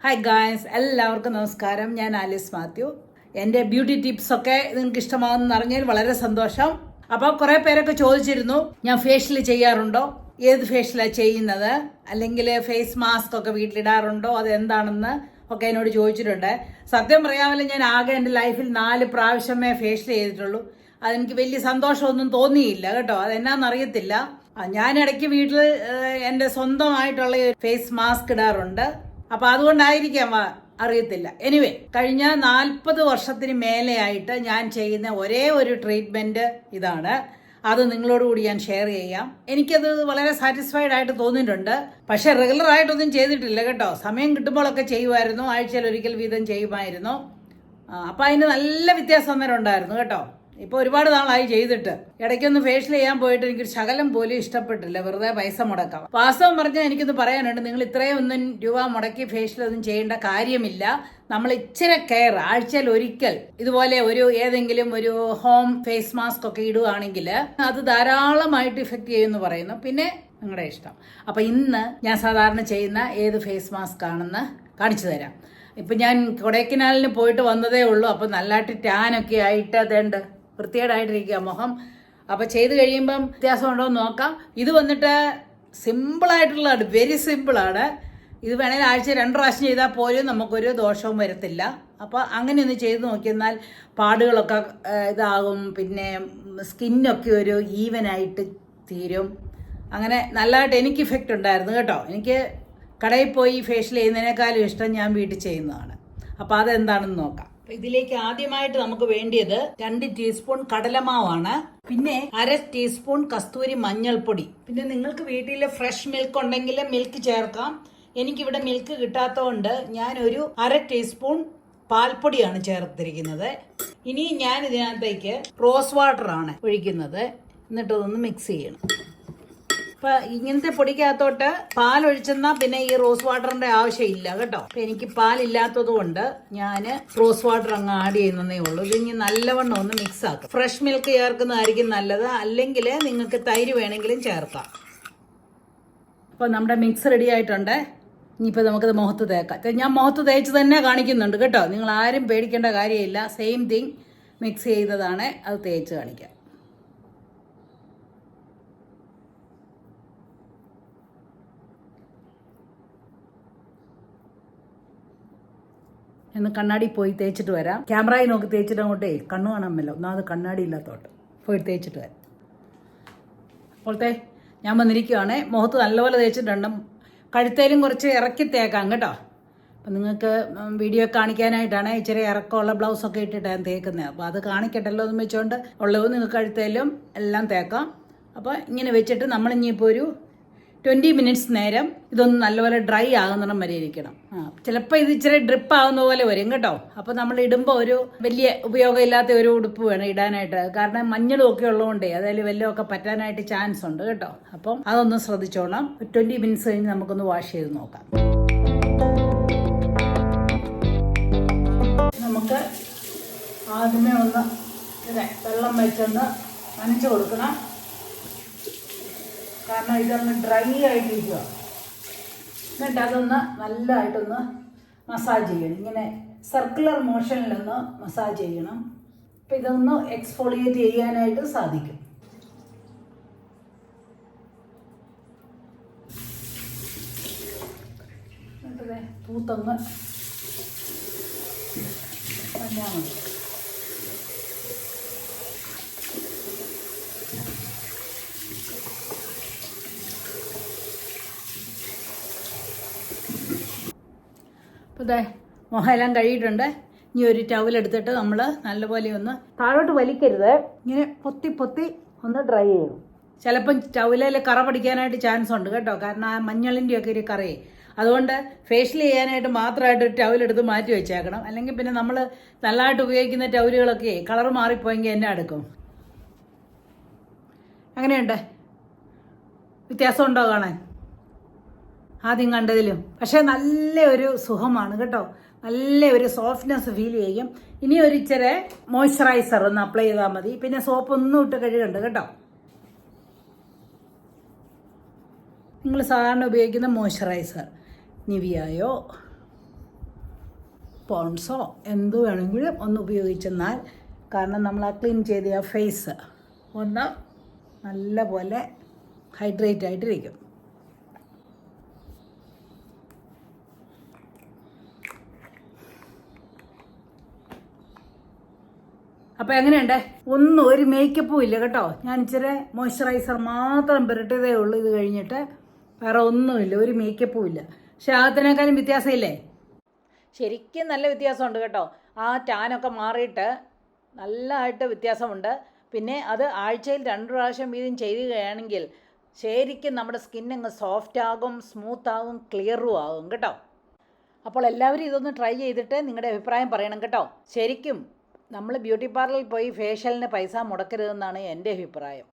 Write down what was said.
Hi guys, എല്ലാവർക്കും നമസ്കാരം. ഞാൻ ആലിസ് മാത്യു. എൻ്റെ ബ്യൂട്ടി ടിപ്സൊക്കെ നിങ്ങൾക്ക് ഇഷ്ടമാകുമെന്ന് അറിഞ്ഞാൽ വളരെ സന്തോഷം. അപ്പോൾ കുറേ പേരൊക്കെ ചോദിച്ചിരുന്നു, ഞാൻ ഫേഷ്യൽ ചെയ്യാറുണ്ടോ, ഏത് ഫേഷ്യലാണ് ചെയ്യുന്നത്, അല്ലെങ്കിൽ ഫേസ് മാസ്ക് ഒക്കെ വീട്ടിലിടാറുണ്ടോ, അതെന്താണെന്ന് ഒക്കെ എന്നോട് ചോദിച്ചിട്ടുണ്ട്. സത്യം പറയാമല്ലോ, ഞാൻ ആകെ എൻ്റെ ലൈഫിൽ 4 പ്രാവശ്യമേ ഫേഷ്യൽ ചെയ്തിട്ടുള്ളൂ. അതെനിക്ക് വലിയ സന്തോഷമൊന്നും തോന്നിയില്ല കേട്ടോ. അതെന്നാന്നറിയത്തില്ല. ഞാൻ ഇടയ്ക്ക് വീട്ടിൽ എൻ്റെ സ്വന്തമായിട്ടുള്ള ഫേസ് മാസ്ക് ഇടാറുണ്ട്. അപ്പോൾ അതുകൊണ്ടായിരിക്കാം, അറിയത്തില്ല. എനിവേ, കഴിഞ്ഞ 40 വർഷത്തിന് മേലെയായിട്ട് ഞാൻ ചെയ്യുന്ന ഒരേ ഒരു ട്രീറ്റ്മെൻറ്റ് ഇതാണ്. അത് നിങ്ങളോടുകൂടി ഞാൻ ഷെയർ ചെയ്യാം. എനിക്കത് വളരെ സാറ്റിസ്ഫൈഡ് ആയിട്ട് തോന്നിയിട്ടുണ്ട്. പക്ഷെ റെഗുലർ ആയിട്ടൊന്നും ചെയ്തിട്ടില്ല കേട്ടോ. സമയം കിട്ടുമ്പോഴൊക്കെ ചെയ്യുമായിരുന്നു. ആഴ്ചയിൽ ഒരിക്കൽ വീതം ചെയ്യുമായിരുന്നു. അപ്പം അതിന് നല്ല വ്യത്യാസം അന്നേരം ഉണ്ടായിരുന്നു കേട്ടോ. ഇപ്പോൾ ഒരുപാട് നാളായി ചെയ്തിട്ട്. ഇടയ്ക്കൊന്ന് ഫേഷ്യൽ ചെയ്യാൻ പോയിട്ട് എനിക്കൊരു ശകലം പോലും ഇഷ്ടപ്പെട്ടില്ല. വെറുതെ പൈസ മുടക്കാം. വാസ്തവം പറഞ്ഞാൽ എനിക്കൊന്ന് പറയാനുണ്ട്, നിങ്ങൾ ഇത്രയും ഒന്നും രൂപ മുടക്കി ഫേഷ്യലൊന്നും ചെയ്യേണ്ട കാര്യമില്ല. നമ്മൾ ഇച്ചിരി കെയർ ആഴ്ചയിൽ ഒരിക്കൽ ഇതുപോലെ ഏതെങ്കിലും ഒരു ഹോം ഫേസ് മാസ്ക് ഒക്കെ ഇടുകയാണെങ്കിൽ അത് ധാരാളമായിട്ട് ഇഫക്റ്റ് ചെയ്യുമെന്ന് പറയുന്നു. പിന്നെ നിങ്ങളുടെ ഇഷ്ടം. അപ്പം ഇന്ന് ഞാൻ സാധാരണ ചെയ്യുന്ന ഏത് ഫേസ് മാസ്ക് ആണെന്ന് കാണിച്ചു തരാം. ഇപ്പം ഞാൻ കൊടൈക്കനാലിന് പോയിട്ട് വന്നതേ ഉള്ളൂ. അപ്പം നല്ലതായിട്ട് ടാനൊക്കെ ആയിട്ട് അതേണ്ട വൃത്തികേടായിട്ടിരിക്കുക മുഖം. അപ്പോൾ ചെയ്ത് കഴിയുമ്പം വ്യത്യാസം ഉണ്ടോ എന്ന് നോക്കാം. ഇത് വന്നിട്ട് സിമ്പിളായിട്ടുള്ളതാണ്, വെരി സിമ്പിളാണ്. ഇത് വേണമെങ്കിൽ ആഴ്ച 2 പ്രാവശ്യം ചെയ്താൽ പോലും നമുക്കൊരു ദോഷവും വരത്തില്ല. അപ്പോൾ അങ്ങനെ ഒന്ന് ചെയ്ത് നോക്കിയെന്നാൽ പാടുകളൊക്കെ ഇതാകും. പിന്നെ സ്കിന്നൊക്കെ ഒരു ഈവനായിട്ട് തീരും. അങ്ങനെ നല്ലതായിട്ട് എനിക്ക് ഇഫക്റ്റ് ഉണ്ടായിരുന്നു കേട്ടോ. എനിക്ക് കടയിൽ പോയി ഫേഷ്യൽ ചെയ്യുന്നതിനേക്കാളും ഇഷ്ടം ഞാൻ വീട്ടിൽ ചെയ്യുന്നതാണ്. അപ്പോൾ അതെന്താണെന്ന് നോക്കാം. ഇതിലേക്ക് ആദ്യമായിട്ട് നമുക്ക് വേണ്ടിയത് 2 ടീസ്പൂൺ കടലമാവാണ്. പിന്നെ 1/2 ടീസ്പൂൺ കസ്തൂരി മഞ്ഞൾപ്പൊടി. പിന്നെ നിങ്ങൾക്ക് വീട്ടിൽ ഫ്രഷ് മിൽക്ക് ഉണ്ടെങ്കിൽ മിൽക്ക് ചേർക്കാം. എനിക്കിവിടെ മിൽക്ക് കിട്ടാത്തതുകൊണ്ട് ഞാനൊരു 1/2 ടീസ്പൂൺ പാൽപ്പൊടിയാണ് ചേർത്തിരിക്കുന്നത്. ഇനി ഞാൻ ഇതിനകത്തേക്ക് റോസ് വാട്ടറാണ് ഒഴിക്കുന്നത്. എന്നിട്ട് ഇതൊന്ന് മിക്സ് ചെയ്യണം. അപ്പം ഇങ്ങനത്തെ പൊടിക്കകത്തോട്ട് പാലൊഴിച്ചെന്നാൽ പിന്നെ ഈ റോസ് വാട്ടറിന്റെ ആവശ്യമില്ല കേട്ടോ. അപ്പം എനിക്ക് പാലില്ലാത്തത് കൊണ്ട് ഞാൻ റോസ് വാട്ടർ അങ്ങ് ആഡ് ചെയ്യുന്നതേ ഉള്ളൂ. ഇത് ഇനി നല്ലവണ്ണം ഒന്ന് മിക്സ് ആക്കും. ഫ്രഷ് മിൽക്ക് ചേർക്കുന്നതായിരിക്കും നല്ലത്. അല്ലെങ്കിൽ നിങ്ങൾക്ക് തൈര് വേണമെങ്കിലും ചേർക്കാം. അപ്പോൾ നമ്മുടെ മിക്സ് റെഡി ആയിട്ടുണ്ട്. ഇനിയിപ്പോൾ നമുക്കത് മുഖത്ത് തേക്കാം. ഞാൻ മുഖത്ത് തേച്ച് തന്നെ കാണിക്കുന്നുണ്ട് കേട്ടോ. നിങ്ങൾ ആരും പേടിക്കേണ്ട കാര്യമില്ല. സെയിം തിങ് മിക്സ് ചെയ്തതാണ്, അത് തേച്ച് കാണിക്കാം. എന്ന് കണ്ണാടി പോയി തേച്ചിട്ട് വരാം. ക്യാമറയിൽ നോക്കി തേച്ചിട്ട് അങ്ങോട്ടേ കണ്ണു കാണാമല്ലോ. ഒന്നാമത് കണ്ണാടി ഇല്ലാത്തോട്ട് പോയി തേച്ചിട്ട് വരാം. അപ്പോഴത്തെ ഞാൻ വന്നിരിക്കുകയാണ്. മുഖത്ത് നല്ലപോലെ തേച്ചിട്ടുണ്ട്. കഴുത്തേലും കുറച്ച് ഇറക്കി തേക്കാം കേട്ടോ. അപ്പം നിങ്ങൾക്ക് വീഡിയോ കാണിക്കാനായിട്ടാണ് ഇച്ചിരി ഇറക്കമുള്ള ബ്ലൗസൊക്കെ ഇട്ടിട്ടാണ് തേക്കുന്നത്. അപ്പോൾ അത് കാണിക്കട്ടല്ലോ എന്ന് വെച്ചുകൊണ്ട് ഉള്ളത് നിങ്ങൾക്ക് കഴുത്തേലും എല്ലാം തേക്കാം. അപ്പോൾ ഇങ്ങനെ വെച്ചിട്ട് നമ്മളിനിയിപ്പോൾ ഒരു 20 മിനിറ്റ്സ് നേരം ഇതൊന്ന് നല്ലപോലെ ഡ്രൈ ആകുന്നിടം വരെ ഇരിക്കണം. ചിലപ്പോൾ ഇത് ഇച്ചിരി ഡ്രിപ്പ് ആകുന്ന പോലെ വരും കേട്ടോ. അപ്പോൾ നമ്മൾ ഇടുമ്പോൾ ഒരു വലിയ ഉപയോഗമില്ലാത്ത ഒരു ഉടുപ്പ് വേണം ഇടാനായിട്ട്. കാരണം മഞ്ഞളും ഒക്കെ ഉള്ളതുകൊണ്ടേ അതിൽ വല്ലതുമൊക്കെ പറ്റാനായിട്ട് ചാൻസ് ഉണ്ട് കേട്ടോ. അപ്പം അതൊന്ന് ശ്രദ്ധിച്ചോണം. 20 മിനിറ്റ്സ് കഴിഞ്ഞ് നമുക്കൊന്ന് വാഷ് ചെയ്ത് നോക്കാം. നമുക്ക് ആദ്യമേ ഒന്ന് വെള്ളം വെച്ചൊന്ന് നനച്ച് കൊടുക്കണം. കാരണം ഇതൊന്ന് ഡ്രൈ ആയിട്ടിരിക്കുക. എന്നിട്ട് അതൊന്ന് നല്ലതായിട്ടൊന്ന് മസാജ് ചെയ്യണം. ഇങ്ങനെ സർക്കുലർ മോഷനിലൊന്ന് മസാജ് ചെയ്യണം. അപ്പം ഇതൊന്ന് എക്സ്ഫോളിയേറ്റ് ചെയ്യാനായിട്ട് സാധിക്കും. എന്നിട്ട് തൂത്തൊന്ന് മഞ്ഞാൽ മതി. അപ്പോൾ ഇതേ മുഖമെല്ലാം കഴിയിട്ടുണ്ട്. ഇനി ഒരു ടവലെടുത്തിട്ട് നമ്മൾ നല്ലപോലെ ഒന്ന് താഴോട്ട് വലിക്കരുത്. ഇങ്ങനെ പൊത്തി പൊത്തി ഒന്ന് ഡ്രൈ ചെയ്യണം. ചിലപ്പം ടവലിൽ കറ പിടിക്കാനായിട്ട് ചാൻസ് ഉണ്ട് കേട്ടോ. കാരണം ആ മഞ്ഞളിൻ്റെയൊക്കെ ഒരു കറയെ. അതുകൊണ്ട് ഫേഷ്യൽ ചെയ്യാനായിട്ട് മാത്രമായിട്ട് ഒരു ടവലെടുത്ത് മാറ്റി വെച്ചേക്കണം. അല്ലെങ്കിൽ പിന്നെ നമ്മൾ നല്ലതായിട്ട് ഉപയോഗിക്കുന്ന ടവലുകളൊക്കെ കളർ മാറിപ്പോയെങ്കിൽ എന്നെ എടുക്കും. അങ്ങനെയുണ്ട്. വ്യത്യാസം ഉണ്ടോ കാണാൻ ആദ്യം കണ്ടതിലും? പക്ഷേ നല്ല ഒരു സുഖമാണ് കേട്ടോ. നല്ല ഒരു സോഫ്റ്റ്നെസ് ഫീൽ ചെയ്യും. ഇനി ഒരു ഇച്ചിരി മോയ്സ്ചറൈസർ ഒന്ന് അപ്ലൈ ചെയ്താൽ മതി. പിന്നെ സോപ്പ് ഒന്നും ഇട്ട് കഴുകണ്ട കേട്ടോ. നിങ്ങൾ സാധാരണ ഉപയോഗിക്കുന്ന മോയ്സ്ചറൈസർ നിവിയായോ പോൺസോ എന്ത് വേണമെങ്കിലും ഒന്ന് ഉപയോഗിച്ചെന്നാൽ, കാരണം നമ്മൾ ആ ക്ലീൻ ചെയ്ത ആ ഫേസ് ഒന്ന് നല്ല പോലെ ഹൈഡ്രേറ്റ് ആയിട്ടിരിക്കും. അപ്പോൾ എങ്ങനെയുണ്ട്? ഒന്നും ഒരു മേക്കപ്പും ഇല്ല കേട്ടോ. ഞാൻ ഇച്ചിരി മോയ്സ്ചറൈസർ മാത്രം പുരട്ടിയതേ ഉള്ളൂ. ഇത് കഴിഞ്ഞിട്ട് വേറെ ഒന്നുമില്ല, ഒരു മേക്കപ്പും ഇല്ല. പക്ഷെ ആദ്യത്തിനേക്കാളും വ്യത്യാസമില്ലേ? ശരിക്കും നല്ല വ്യത്യാസമുണ്ട് കേട്ടോ. ആ ടാനൊക്കെ മാറിയിട്ട് നല്ലതായിട്ട് വ്യത്യാസമുണ്ട്. പിന്നെ അത് ആഴ്ചയിൽ 2 പ്രാവശ്യം വീതം ചെയ്യുകയാണെങ്കിൽ ശരിക്കും നമ്മുടെ സ്കിന്നങ്ങ് സോഫ്റ്റ് ആകും, സ്മൂത്ത് ആകും, ക്ലിയറും ആകും കേട്ടോ. അപ്പോൾ എല്ലാവരും ഇതൊന്ന് ട്രൈ ചെയ്തിട്ട് നിങ്ങളുടെ അഭിപ്രായം പറയണം കേട്ടോ. ശരിക്കും നമ്മൾ ബ്യൂട്ടി പാർലറിൽ പോയി ഫേഷ്യലിന് പൈസ മുടക്കരുതെന്നാണ് എൻ്റെ അഭിപ്രായം.